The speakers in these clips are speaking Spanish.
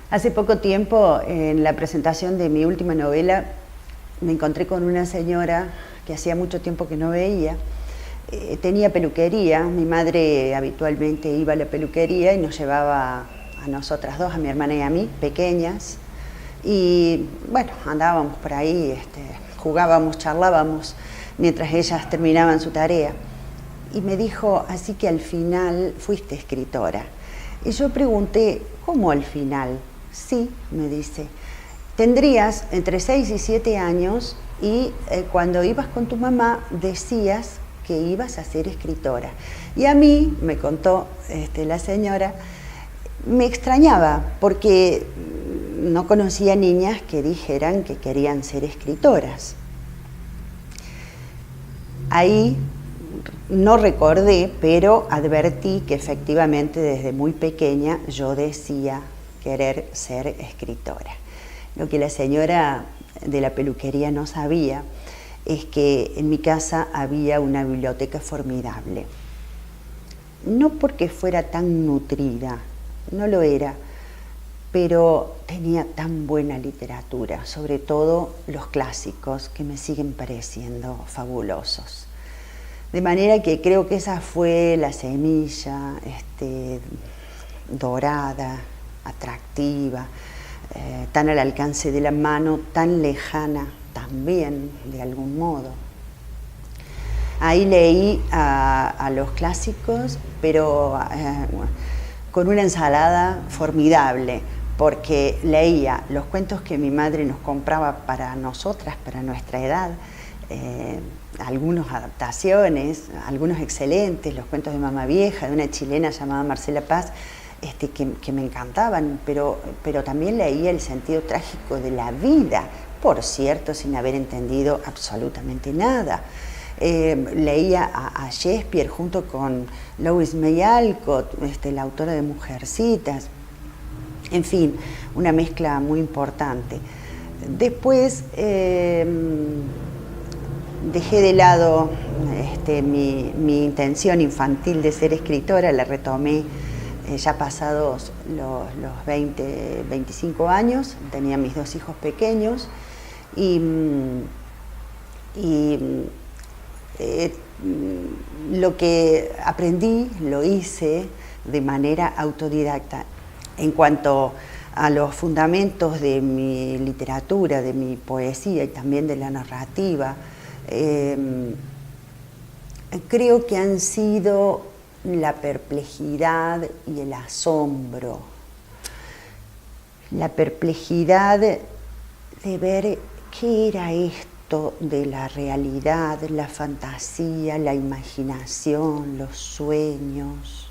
Hace poco tiempo, en la presentación de mi última novela, me encontré con una señora que hacía mucho tiempo que no veía. Tenía peluquería, mi madre habitualmente iba a la peluquería y nos llevaba a nosotras dos, a mi hermana y a mí, pequeñas. Y bueno, andábamos por ahí, jugábamos, charlábamos, mientras ellas terminaban su tarea. Y me dijo, así que al final fuiste escritora. Y yo pregunté, ¿cómo al final? Sí, me dice, tendrías entre 6 y 7 años y cuando ibas con tu mamá decías que ibas a ser escritora. Y a mí, me contó la señora, me extrañaba porque no conocía niñas que dijeran que querían ser escritoras. Ahí no recordé, pero advertí que efectivamente desde muy pequeña yo decía querer ser escritora. Lo que la señora de la peluquería no sabía es que en mi casa había una biblioteca formidable. No porque fuera tan nutrida, no lo era, pero tenía tan buena literatura, sobre todo los clásicos que me siguen pareciendo fabulosos. De manera que creo que esa fue la semilla dorada, atractiva, tan al alcance de la mano, tan lejana también, de algún modo. Ahí leí a los clásicos, pero con una ensalada formidable, porque leía los cuentos que mi madre nos compraba para nosotras, para nuestra edad, algunas adaptaciones, algunos excelentes, los cuentos de Mamá Vieja, de una chilena llamada Marcela Paz, que me encantaban, pero también leía el sentido trágico de la vida, por cierto, sin haber entendido absolutamente nada. Leía a Shakespeare junto con Louisa May Alcott, la autora de Mujercitas, en fin, una mezcla muy importante. Después dejé de lado mi intención infantil de ser escritora, la retomé ya pasados los 20, 25 años, tenía mis 2 hijos pequeños y lo que aprendí lo hice de manera autodidacta. En cuanto a los fundamentos de mi literatura, de mi poesía y también de la narrativa, creo que han sido la perplejidad y el asombro. La perplejidad de ver qué era esto de la realidad, la fantasía, la imaginación, los sueños,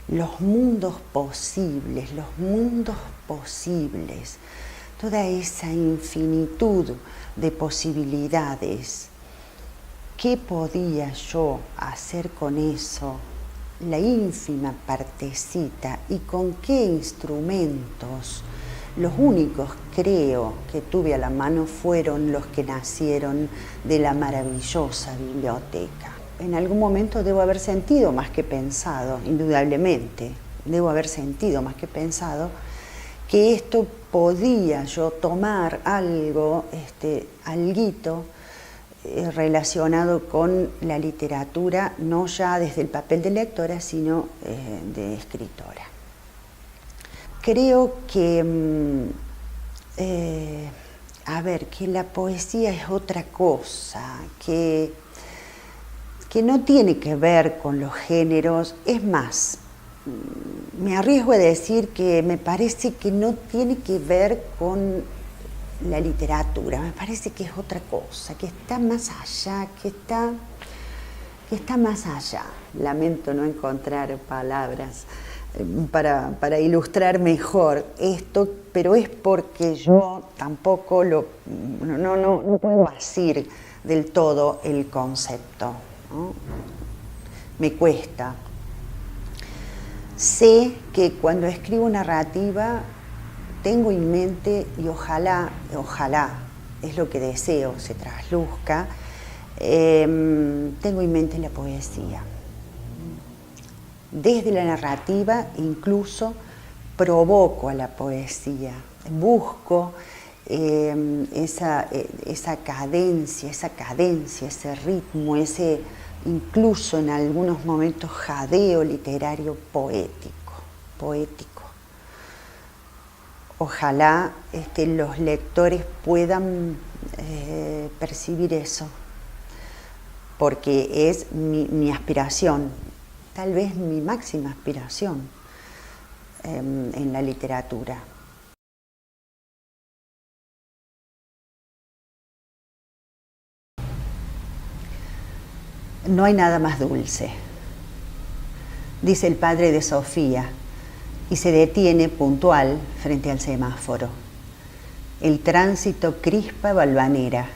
los mundos posibles, toda esa infinitud de posibilidades. ¿Qué podía yo hacer con eso? La ínfima partecita, y con qué instrumentos. Los únicos, creo, que tuve a la mano fueron los que nacieron de la maravillosa biblioteca. En algún momento debo haber sentido más que pensado, indudablemente, debo haber sentido más que pensado que esto podía yo tomar algo, alguito, relacionado con la literatura, no ya desde el papel de lectora, sino de escritora. Creo que a ver, que la poesía es otra cosa, que no tiene que ver con los géneros. Es más, me arriesgo a decir que me parece que no tiene que ver con la literatura, me parece que es otra cosa, que está más allá, que está más allá. Lamento no encontrar palabras para ilustrar mejor esto, pero es porque yo tampoco no puedo asir del todo el concepto, ¿no? Me cuesta. Sé que cuando escribo narrativa tengo en mente, y ojalá, es lo que deseo, se trasluzca, tengo en mente la poesía. Desde la narrativa incluso provoco a la poesía, busco esa cadencia, ese ritmo, ese incluso en algunos momentos jadeo literario poético. Ojalá los lectores puedan percibir eso, porque es mi aspiración, tal vez mi máxima aspiración en la literatura. No hay nada más dulce, dice el padre de Sofía, y se detiene puntual frente al semáforo. El tránsito crispa balvanera.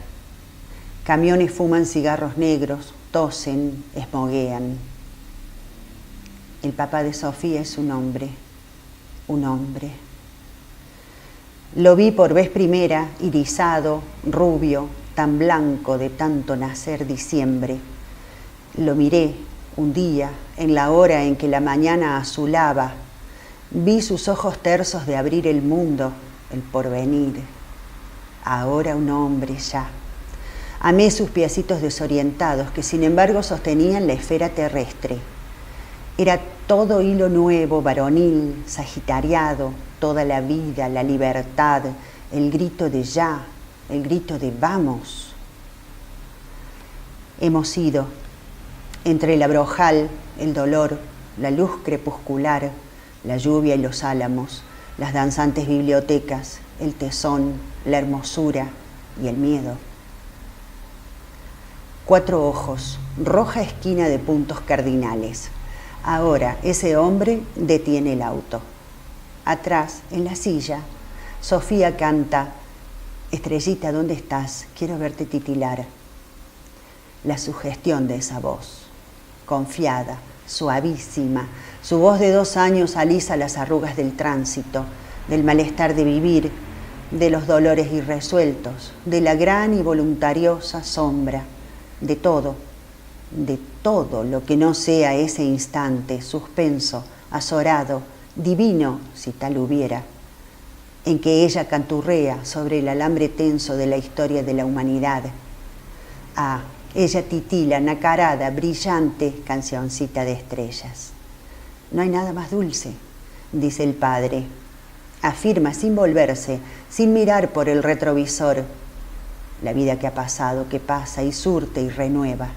Camiones fuman cigarros negros, tosen, esmoguean. El papá de Sofía es un hombre. Lo vi por vez primera, irisado, rubio, tan blanco de tanto nacer diciembre. Lo miré un día, en la hora en que la mañana azulaba. Vi sus ojos tersos de abrir el mundo, el porvenir. Ahora un hombre ya. Amé sus piecitos desorientados que sin embargo sostenían la esfera terrestre. Era todo hilo nuevo, varonil, sagitariado, toda la vida, la libertad, el grito de ya, el grito de vamos. Hemos ido entre el abrojal, el dolor, la luz crepuscular, la lluvia y los álamos, las danzantes bibliotecas, el tesón, la hermosura y el miedo. 4 ojos, roja esquina de puntos cardinales. Ahora ese hombre detiene el auto. Atrás, en la silla, Sofía canta: Estrellita, ¿dónde estás? Quiero verte titilar. La sugestión de esa voz, confiada, suavísima, su voz de 2 años alisa las arrugas del tránsito, del malestar de vivir, de los dolores irresueltos, de la gran y voluntariosa sombra, de todo lo que no sea ese instante suspenso, azorado, divino, si tal hubiera, en que ella canturrea sobre el alambre tenso de la historia de la humanidad. Ah, ella titila, nacarada, brillante cancioncita de estrellas. No hay nada más dulce, dice el padre. Afirma sin volverse, sin mirar por el retrovisor. La vida que ha pasado, que pasa y surte y renueva.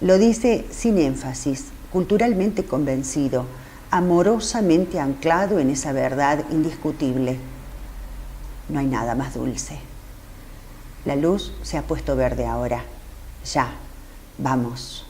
Lo dice sin énfasis, culturalmente convencido, amorosamente anclado en esa verdad indiscutible. No hay nada más dulce. La luz se ha puesto verde ahora. Ya, vamos.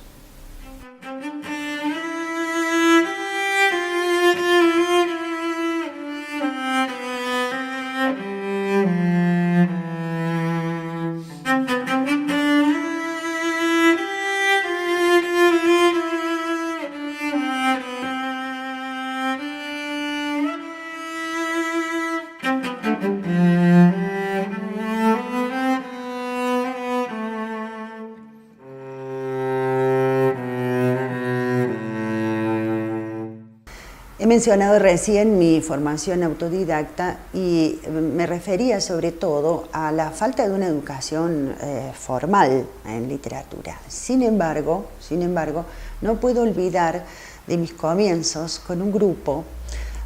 He mencionado recién mi formación autodidacta y me refería sobre todo a la falta de una educación formal en literatura. Sin embargo, no puedo olvidar de mis comienzos con un grupo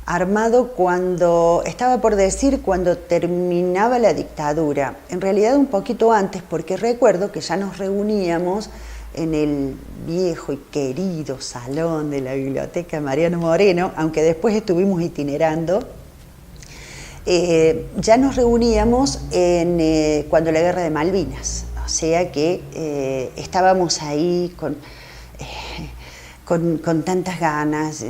armado cuando, estaba por decir, cuando terminaba la dictadura. En realidad un poquito antes, porque recuerdo que ya nos reuníamos en el viejo y querido salón de la Biblioteca Mariano Moreno, aunque después estuvimos itinerando. Ya nos reuníamos cuando la Guerra de Malvinas, o sea que estábamos ahí con tantas ganas,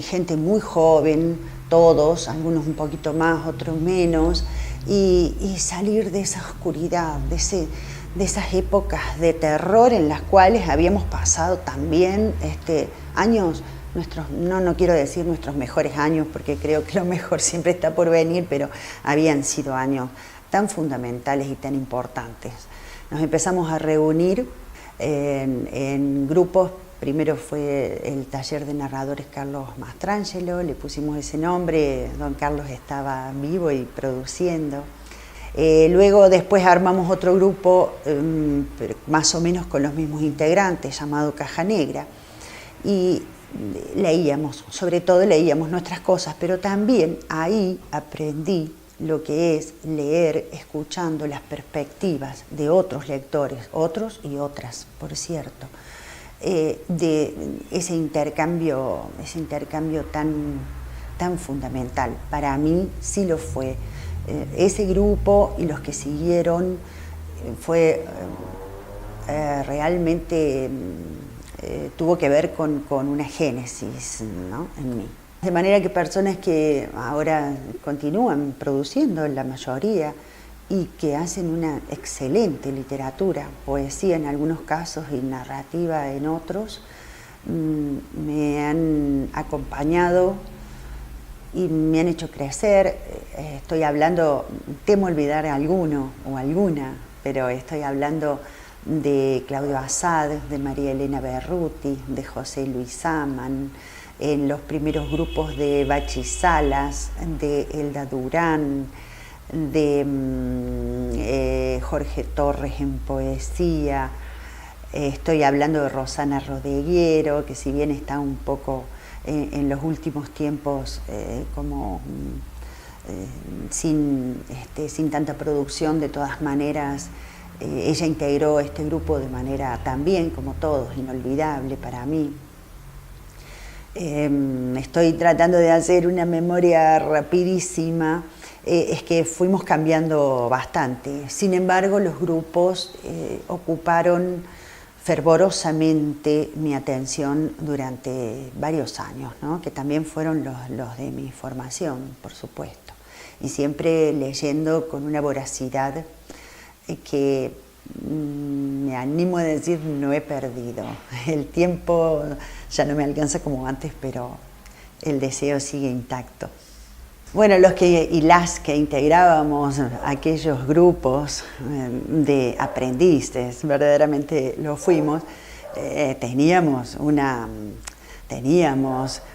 gente muy joven, todos, algunos un poquito más, otros menos, y salir de esa oscuridad, de esas épocas de terror en las cuales habíamos pasado también años, no quiero decir nuestros mejores años, porque creo que lo mejor siempre está por venir, pero habían sido años tan fundamentales y tan importantes. Nos empezamos a reunir en grupos. Primero fue el taller de narradores Carlos Mastrangelo, le pusimos ese nombre, don Carlos estaba vivo y produciendo. Luego después armamos otro grupo, más o menos con los mismos integrantes, llamado Caja Negra, y leíamos, sobre todo leíamos nuestras cosas, pero también ahí aprendí lo que es leer escuchando las perspectivas de otros lectores, otros y otras, por cierto. De ese intercambio tan fundamental. Para mí sí lo fue. Ese grupo y los que siguieron fue realmente tuvo que ver con una génesis, ¿no?, en mí. De manera que personas que ahora continúan produciendo, la mayoría, y que hacen una excelente literatura, poesía en algunos casos y narrativa en otros, me han acompañado y me han hecho crecer. Estoy hablando, temo olvidar a alguno o alguna, pero estoy hablando de Claudio Azad, de María Elena Berruti, de José Luis Aman, en los primeros grupos de Bachi Salas, de Elda Durán, de Jorge Torres en poesía. Estoy hablando de Rosana Rodeguiero, que si bien está un poco en los últimos tiempos sin tanta producción, de todas maneras ella integró este grupo de manera también, como todos, inolvidable para mí. Estoy tratando de hacer una memoria rapidísima. Es que fuimos cambiando bastante. Sin embargo, los grupos ocuparon fervorosamente mi atención durante varios años, ¿no?, que también fueron los de mi formación, por supuesto. Y siempre leyendo con una voracidad que me animo a decir no he perdido. El tiempo ya no me alcanza como antes, pero el deseo sigue intacto. Bueno, los y las que integrábamos aquellos grupos de aprendices, verdaderamente lo fuimos, teníamos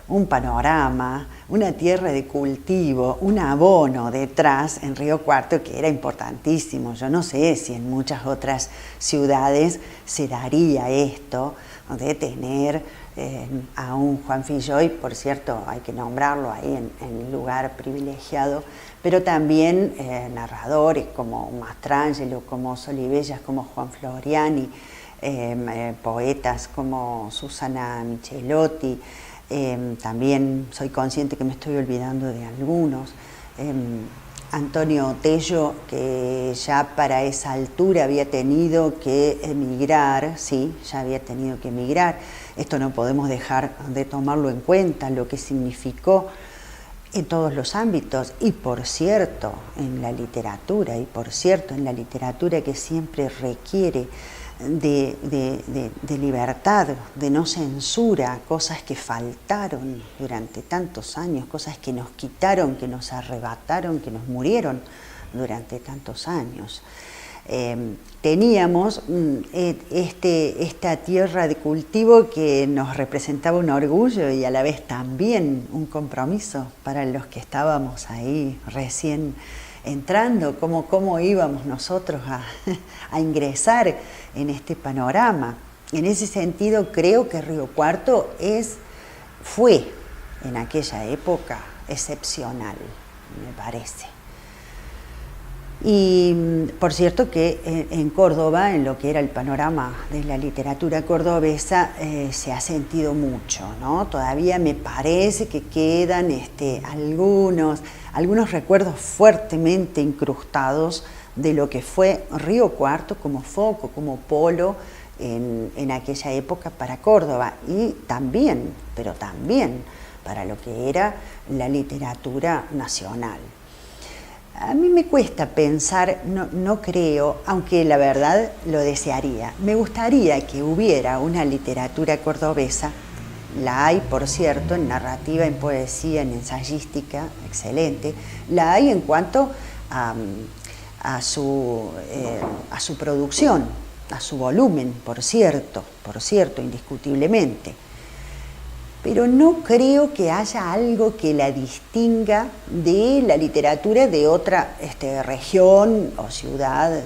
un panorama, una tierra de cultivo, un abono detrás en Río Cuarto que era importantísimo. Yo no sé si en muchas otras ciudades se daría esto de tener a un Juan Filloy, por cierto, hay que nombrarlo ahí en lugar privilegiado, pero también narradores como Mastrangelo, como Solibellas, como Juan Floriani, poetas como Susana Michelotti, también soy consciente que me estoy olvidando de algunos, Antonio Tello, que ya para esa altura había tenido que emigrar, sí, ya había tenido que emigrar. Esto no podemos dejar de tomarlo en cuenta, lo que significó en todos los ámbitos, y por cierto en la literatura, que siempre requiere de libertad, de no censura, cosas que faltaron durante tantos años, cosas que nos quitaron, que nos arrebataron, que nos murieron durante tantos años. Teníamos esta tierra de cultivo que nos representaba un orgullo y a la vez también un compromiso para los que estábamos ahí recién entrando, cómo íbamos nosotros a ingresar en este panorama. En ese sentido creo que Río Cuarto fue en aquella época excepcional, me parece. Y por cierto que en Córdoba, en lo que era el panorama de la literatura cordobesa, se ha sentido mucho, ¿no? Todavía me parece que quedan algunos recuerdos fuertemente incrustados de lo que fue Río Cuarto como foco, como polo en aquella época para Córdoba y también, pero también para lo que era la literatura nacional. A mí me cuesta pensar, no creo, aunque la verdad lo desearía. Me gustaría que hubiera una literatura cordobesa, la hay por cierto, en narrativa, en poesía, en ensayística, excelente. La hay en cuanto a su producción, a su volumen, por cierto, indiscutiblemente. Pero no creo que haya algo que la distinga de la literatura de otra región o ciudad.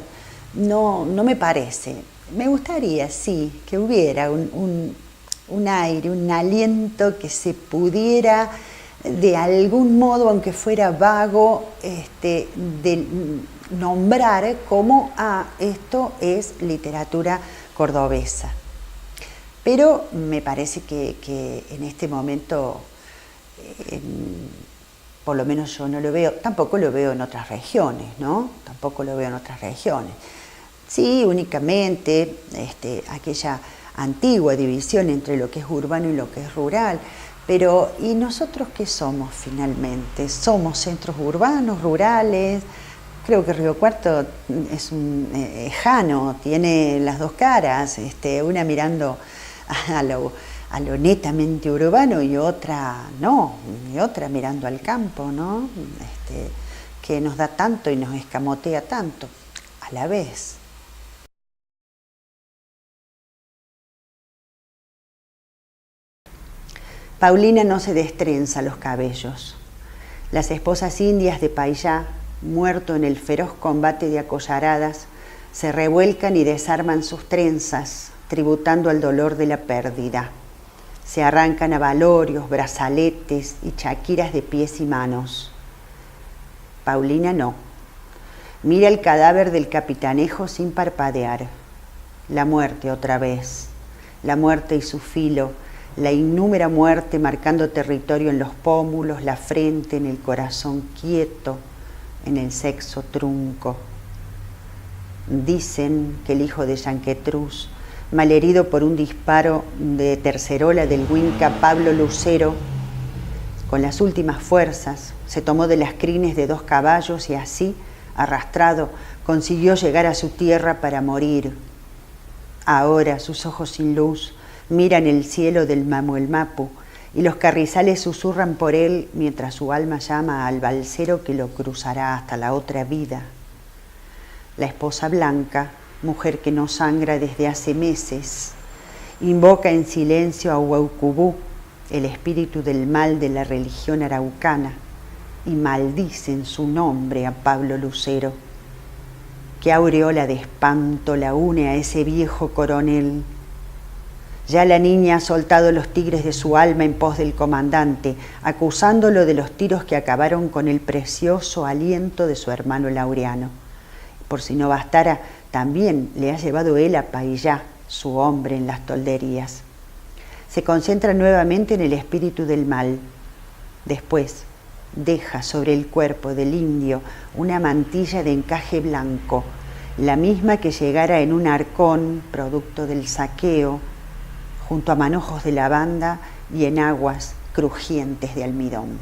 No me parece. Me gustaría, sí, que hubiera un aire, un aliento que se pudiera de algún modo, aunque fuera vago, de nombrar como esto es literatura cordobesa. Pero me parece que en este momento, por lo menos yo no lo veo, tampoco lo veo en otras regiones, ¿no? Tampoco lo veo en otras regiones. Sí, únicamente aquella antigua división entre lo que es urbano y lo que es rural. Pero, ¿y nosotros qué somos finalmente? ¿Somos centros urbanos, rurales? Creo que Río Cuarto es un ejano, tiene las dos caras, una mirando a lo netamente urbano y otra no, y otra mirando al campo, ¿no? Que nos da tanto y nos escamotea tanto a la vez. Paulina no se destrenza los cabellos. Las esposas indias de Payá, muerto en el feroz combate de acollaradas, se revuelcan y desarman sus trenzas, tributando al dolor de la pérdida. Se arrancan abalorios, brazaletes y chaquiras de pies y manos. Paulina no. Mira el cadáver del capitanejo sin parpadear. La muerte otra vez. La muerte y su filo. La innúmera muerte marcando territorio en los pómulos, la frente, en el corazón quieto, en el sexo trunco. Dicen que el hijo de Yanquetruz, malherido por un disparo de tercerola del Huinca Pablo Lucero, con las últimas fuerzas, se tomó de las crines de 2 caballos y así, arrastrado, consiguió llegar a su tierra para morir. Ahora sus ojos sin luz miran el cielo del Mamuelmapu y los carrizales susurran por él mientras su alma llama al balsero que lo cruzará hasta la otra vida. La esposa blanca, mujer que no sangra desde hace meses, invoca en silencio a Huaucubú, el espíritu del mal de la religión araucana, y maldice en su nombre a Pablo Lucero. Qué aureola de espanto la une a ese viejo coronel. Ya la niña ha soltado los tigres de su alma en pos del comandante, acusándolo de los tiros que acabaron con el precioso aliento de su hermano Laureano. Por si no bastara, también le ha llevado él a Paillá, su hombre en las tolderías. Se concentra nuevamente en el espíritu del mal. Después, deja sobre el cuerpo del indio una mantilla de encaje blanco, la misma que llegara en un arcón, producto del saqueo, junto a manojos de lavanda y en aguas crujientes de almidón.